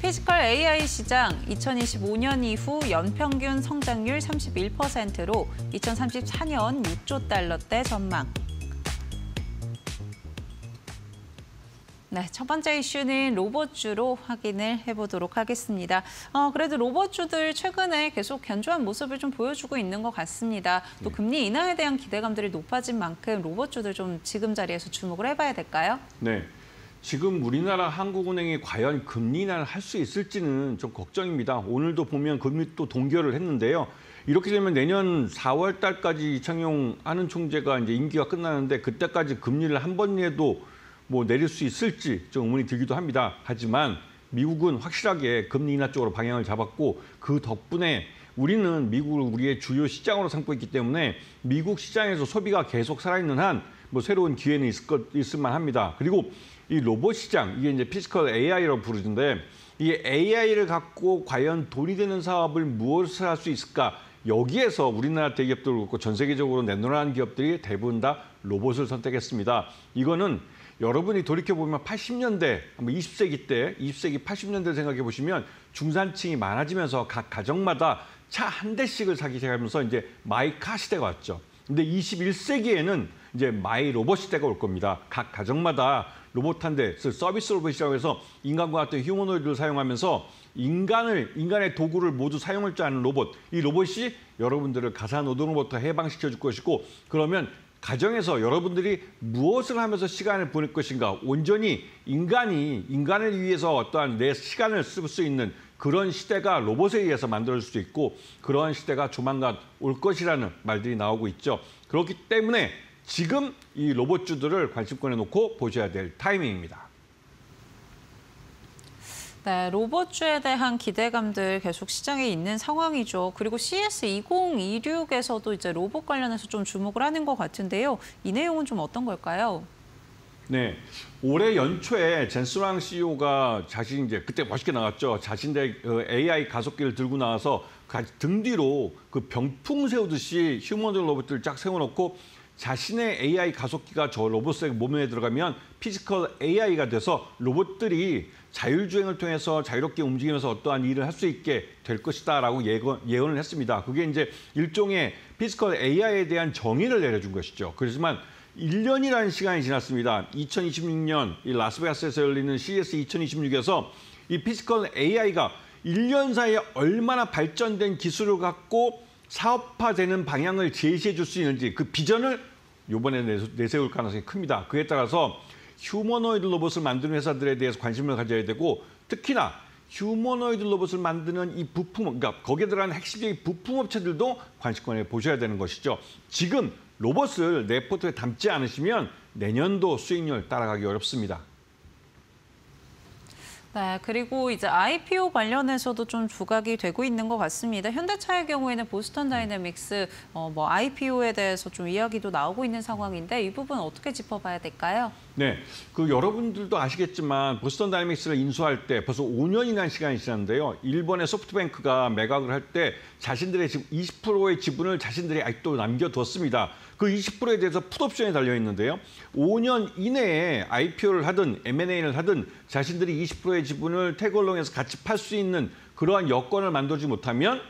피지컬 AI 시장 2025년 이후 연평균 성장률 31%로 2034년 6조 달러대 전망. 네, 첫 번째 이슈는 로봇주로 확인을 해보도록 하겠습니다. 그래도 로봇주들 최근에 계속 견조한 모습을 좀 보여주고 있는 것 같습니다. 또 금리 인하에 대한 기대감들이 높아진 만큼 로봇주들 좀 지금 자리에서 주목을 해봐야 될까요? 네. 지금 우리나라 한국은행이 과연 금리 인하를 할 수 있을지는 좀 걱정입니다. 오늘도 보면 금리 또 동결을 했는데요. 이렇게 되면 내년 4월 달까지 이창용 하는 총재가 이제 임기가 끝나는데 그때까지 금리를 한 번이라도 내릴 수 있을지 좀 의문이 들기도 합니다. 하지만 미국은 확실하게 금리 인하 쪽으로 방향을 잡았고 그 덕분에 우리는 미국을 우리의 주요 시장으로 삼고 있기 때문에 미국 시장에서 소비가 계속 살아있는 한 새로운 기회는 있을 만합니다. 그리고 이 로봇 시장, 이게 이제 피지컬 AI라고 부르는데 이 AI를 갖고 과연 돈이 되는 사업을 무엇을 할 수 있을까? 여기에서 우리나라 대기업들 그렇고 전 세계적으로 내놓으라는 기업들이 대부분 다 로봇을 선택했습니다. 이거는 여러분이 돌이켜보면 80년대, 20세기 때, 20세기 80년대 생각해 보시면 중산층이 많아지면서 각 가정마다 차 한 대씩을 사기 시작하면서 이제 마이카 시대가 왔죠. 근데 21세기에는 이제 마이 로봇 시대가 올 겁니다. 각 가정마다 로봇 한 대, 서비스 로봇이라고 해서 인간과 같은 휴머노이드를 사용하면서 인간의 도구를 모두 사용할 줄 아는 로봇. 이 로봇이 여러분들을 가사노동으로부터 해방시켜 줄 것이고 그러면 가정에서 여러분들이 무엇을 하면서 시간을 보낼 것인가 온전히 인간을 위해서 어떠한 내 시간을 쓸 수 있는 그런 시대가 로봇에 의해서 만들어질 수 있고 그러한 시대가 조만간 올 것이라는 말들이 나오고 있죠. 그렇기 때문에 지금 이 로봇주들을 관심권에 놓고 보셔야 될 타이밍입니다. 네, 로봇주에 대한 기대감들 계속 시장에 있는 상황이죠. 그리고 CS 2026에서도 이제 로봇 관련해서 좀 주목을 하는 것 같은데요. 이 내용은 좀 어떤 걸까요? 네, 올해 연초에 젠스랑 CEO가 자신이 이제 그때 멋있게 나왔죠. 자신의 AI 가속기를 들고 나와서 등 뒤로 그 병풍 세우듯이 휴머노id 로봇들을 쫙 세워놓고 자신의 AI 가속기가 저 로봇의 몸에 들어가면 피지컬 AI가 돼서 로봇들이 자율주행을 통해서 자유롭게 움직이면서 어떠한 일을 할 수 있게 될 것이다라고 예언을 했습니다. 그게 이제 일종의 피지컬 AI에 대한 정의를 내려준 것이죠. 그렇지만 1년이라는 시간이 지났습니다. 2026년 이 라스베가스에서 열리는 CES 2026에서 이 피지컬 AI가 1년 사이에 얼마나 발전된 기술을 갖고 사업화되는 방향을 제시해 줄 수 있는지 그 비전을 이번에 내세울 가능성이 큽니다. 그에 따라서 휴머노이드 로봇을 만드는 회사들에 대해서 관심을 가져야 되고 특히나 휴머노이드 로봇을 만드는 이 부품, 그러니까 거기에 들어가는 핵심적인 부품 업체들도 관심권에 보셔야 되는 것이죠. 지금 로봇을 내 포트에 담지 않으시면 내년도 수익률 따라가기 어렵습니다. 네, 그리고 이제 IPO 관련해서도 좀 부각이 되고 있는 것 같습니다. 현대차의 경우에는 보스턴 다이내믹스 IPO에 대해서 좀 이야기도 나오고 있는 상황인데 이 부분 어떻게 짚어봐야 될까요? 네, 여러분들도 아시겠지만 보스턴 다이내믹스를 인수할 때 벌써 5년이나 시간이 지났는데요. 일본의 소프트뱅크가 매각을 할 때 자신들의 20%의 지분을 자신들이 아직도 남겨뒀습니다. 그 20%에 대해서 풋옵션이 달려있는데요. 5년 이내에 IPO를 하든 M&A를 하든 자신들이 20%의 지분을 태그얼롱에서 같이 팔 수 있는 그러한 여건을 만들지 못하면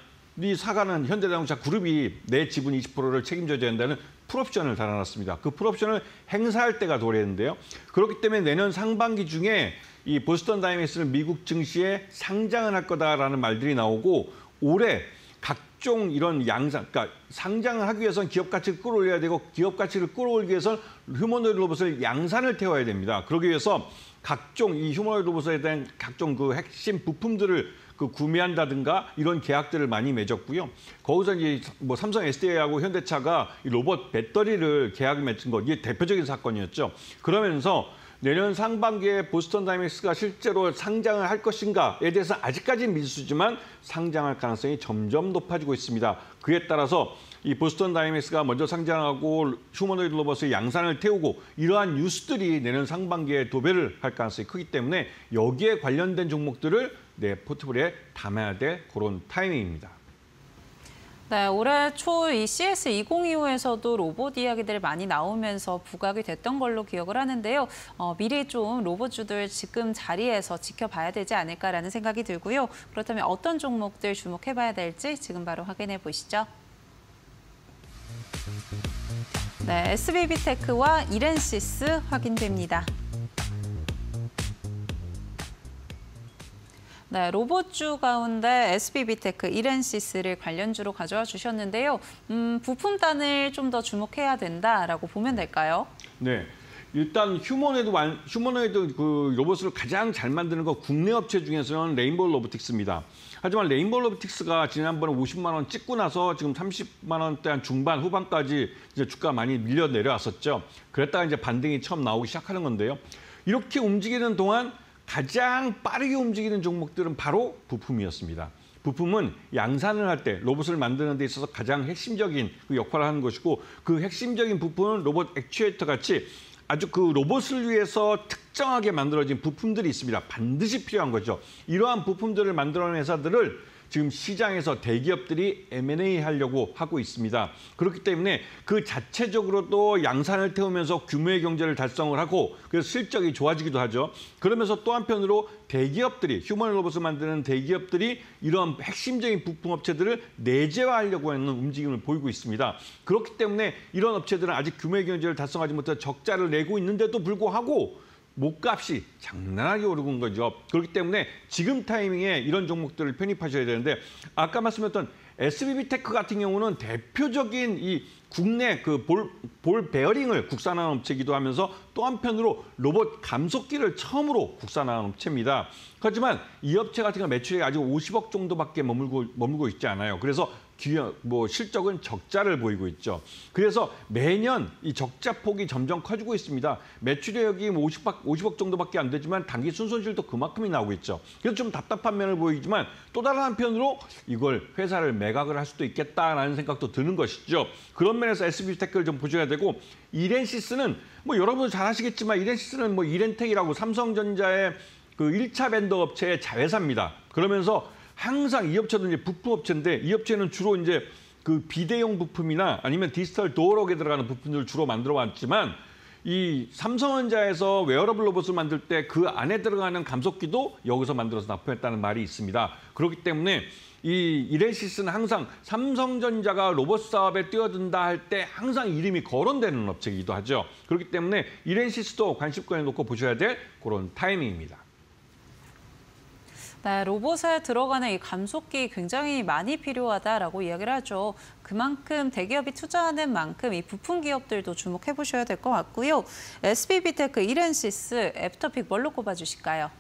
이 사가는 현대자동차 그룹이 내 지분 20%를 책임져야 된다는 풀옵션을 달아놨습니다. 그 풀옵션을 행사할 때가 도래했는데요. 그렇기 때문에 내년 상반기 중에 이 보스턴 다이내믹스를 미국 증시에 상장을 할 거다라는 말들이 나오고 올해 각종 이런 양상, 그러니까 상장을 하기 위해서는 기업 가치를 끌어올려야 되고 기업 가치를 끌어올리기 위해서는 휴머노이드 로봇을 양산을 태워야 됩니다. 그러기 위해서 각종 이 휴머노이드 로봇에 대한 각종 그 핵심 부품들을 구매한다든가 이런 계약들을 많이 맺었고요. 거기서 이제 삼성 SDI하고 현대차가 이 로봇 배터리를 계약을 맺은 것 이게 대표적인 사건이었죠. 그러면서 내년 상반기에 보스턴 다이내믹스가 실제로 상장을 할 것인가에 대해서 아직까지는 미지수지만 상장할 가능성이 점점 높아지고 있습니다. 그에 따라서 이 보스턴 다이내믹스가 먼저 상장하고 휴머노이드 로봇의 양산을 태우고 이러한 뉴스들이 내년 상반기에 도배를 할 가능성이 크기 때문에 여기에 관련된 종목들을 내 포트폴리오에 담아야 될 그런 타이밍입니다. 네, 올해 초 이 CS2025에서도 로봇 이야기들 많이 나오면서 부각이 됐던 걸로 기억을 하는데요. 미리 좀 로봇주들 지금 자리에서 지켜봐야 되지 않을까라는 생각이 들고요. 그렇다면 어떤 종목들 주목해봐야 될지 지금 바로 확인해 보시죠. 네, SBB테크와 이렌시스 확인됩니다. 네, 로봇주 가운데 SBB테크, 이렌시스를 관련주로 가져와 주셨는데요. 부품단을 좀 더 주목해야 된다라고 보면 될까요? 네. 일단 휴머노이드 그 로봇을 가장 잘 만드는 거 국내 업체 중에서는 레인보우 로보틱스입니다. 하지만 레인보우 로보틱스가 지난번에 50만 원 찍고 나서 지금 30만 원대 한 중반 후반까지 이제 주가 많이 밀려 내려왔었죠. 그랬다가 이제 반등이 처음 나오기 시작하는 건데요. 이렇게 움직이는 동안 가장 빠르게 움직이는 종목들은 바로 부품이었습니다. 부품은 양산을 할 때 로봇을 만드는 데 있어서 가장 핵심적인 그 역할을 하는 것이고 그 핵심적인 부품은 로봇 액추에이터 같이 아주 그 로봇을 위해서 특정하게 만들어진 부품들이 있습니다. 반드시 필요한 거죠. 이러한 부품들을 만들어낸 회사들을 지금 시장에서 대기업들이 M&A 하려고 하고 있습니다. 그렇기 때문에 그 자체적으로도 양산을 태우면서 규모의 경제를 달성을 하고 그래서 실적이 좋아지기도 하죠. 그러면서 또 한편으로 대기업들이 휴머노 로봇을 만드는 대기업들이 이런 핵심적인 부품 업체들을 내재화하려고 하는 움직임을 보이고 있습니다. 그렇기 때문에 이런 업체들은 아직 규모의 경제를 달성하지 못해 적자를 내고 있는데도 불구하고 목값이 장난하게 오르고 있는 거죠. 그렇기 때문에 지금 타이밍에 이런 종목들을 편입하셔야 되는데 아까 말씀드렸던 SBB테크 같은 경우는 대표적인 이 국내 그 볼 베어링을 국산화한 업체이기도 하면서 또 한편으로 로봇 감속기를 처음으로 국산화한 업체입니다. 하지만 이 업체 같은 경우 매출이 아직 50억 정도밖에 머물고 있지 않아요. 그래서 실적은 적자를 보이고 있죠. 그래서 매년 이 적자 폭이 점점 커지고 있습니다. 매출액이 50억 정도밖에 안 되지만 단기 순손실도 그만큼이 나오고 있죠. 그래서 좀 답답한 면을 보이지만 또 다른 한편으로 이걸 회사를 매각을 할 수도 있겠다라는 생각도 드는 것이죠. 그런 면에서 SBTech를 좀 보셔야 되고 이렌시스는 뭐 여러분 잘 아시겠지만 이렌시스는 뭐 이렌텍이라고 삼성전자의 그 1차 벤더 업체의 자회사입니다. 그러면서 항상 이 업체도 이제 부품 업체인데 이 업체는 주로 이제 그 비대용 부품이나 아니면 디지털 도어록에 들어가는 부품들을 주로 만들어 왔지만 이 삼성전자에서 웨어러블 로봇을 만들 때 그 안에 들어가는 감속기도 여기서 만들어서 납품했다는 말이 있습니다. 그렇기 때문에 이 이렌시스는 항상 삼성전자가 로봇 사업에 뛰어든다 할 때 항상 이름이 거론되는 업체이기도 하죠. 그렇기 때문에 이렌시스도 관심권에 놓고 보셔야 될 그런 타이밍입니다. 네, 로봇에 들어가는 이 감속기 굉장히 많이 필요하다라고 이야기를 하죠. 그만큼 대기업이 투자하는 만큼 이 부품 기업들도 주목해 보셔야 될 것 같고요. SBB테크, 이렌시스, 애프터픽 뭘로 꼽아주실까요?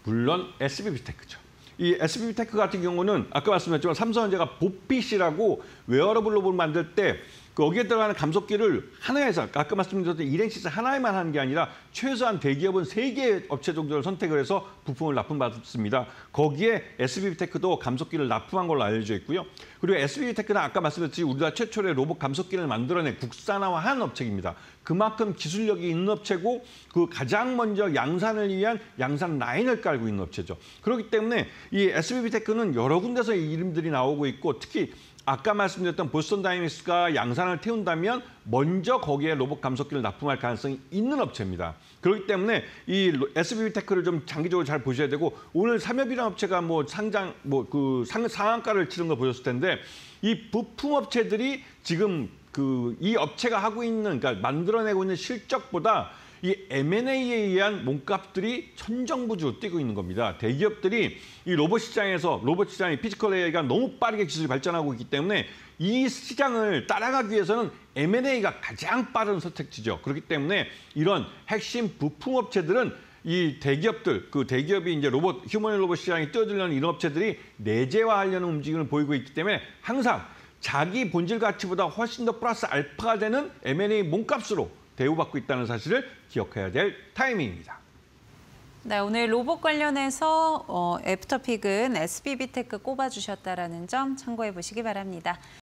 물론 SBB테크죠. 이 SBB테크 같은 경우는 아까 말씀드렸지만 삼성전자가 보핏이라고 웨어러블 로봇을 만들 때 거기에 들어가는 감속기를 하나의 회사, 아까 말씀드렸던 이렌시스 하나에만 하는 게 아니라 최소한 대기업은 3개의 업체 정도를 선택을 해서 부품을 납품받습니다. 거기에 SBB테크도 감속기를 납품한 걸로 알려져 있고요. 그리고 SBB테크는 아까 말씀드렸듯이 우리나라 최초의 로봇 감속기를 만들어낸 국산화한 업체입니다. 그만큼 기술력이 있는 업체고 그 가장 먼저 양산을 위한 양산 라인을 깔고 있는 업체죠. 그렇기 때문에 이 SBB테크는 여러 군데서 이름들이 나오고 있고 특히 아까 말씀드렸던 보스턴 다이내믹스가 양산을 태운다면 먼저 거기에 로봇 감속기를 납품할 가능성이 있는 업체입니다. 그렇기 때문에 이 SBB테크를 좀 장기적으로 잘 보셔야 되고 오늘 삼엽이라는 업체가 뭐 상한가를 치는 걸 보셨을 텐데 이 부품 업체들이 지금 이 업체가 하고 있는 그러니까 만들어내고 있는 실적보다 이 M&A에 의한 몸값들이 천정부지로 뛰고 있는 겁니다. 대기업들이 이 로봇 시장이 피지컬 AI가 너무 빠르게 기술이 발전하고 있기 때문에 이 시장을 따라가기 위해서는 M&A가 가장 빠른 선택지죠. 그렇기 때문에 이런 핵심 부품 업체들은 이 대기업들, 그 대기업이 이제 휴머노이드 로봇 시장에 뛰어들려는 이런 업체들이 내재화하려는 움직임을 보이고 있기 때문에 항상 자기 본질 가치보다 훨씬 더 플러스 알파가 되는 M&A 몸값으로 대우받고 있다는 사실을 기억해야 될 타이밍입니다. 네, 오늘 로봇 관련해서 애프터픽은 SBB테크 꼽아주셨다는 점 참고해 보시기 바랍니다.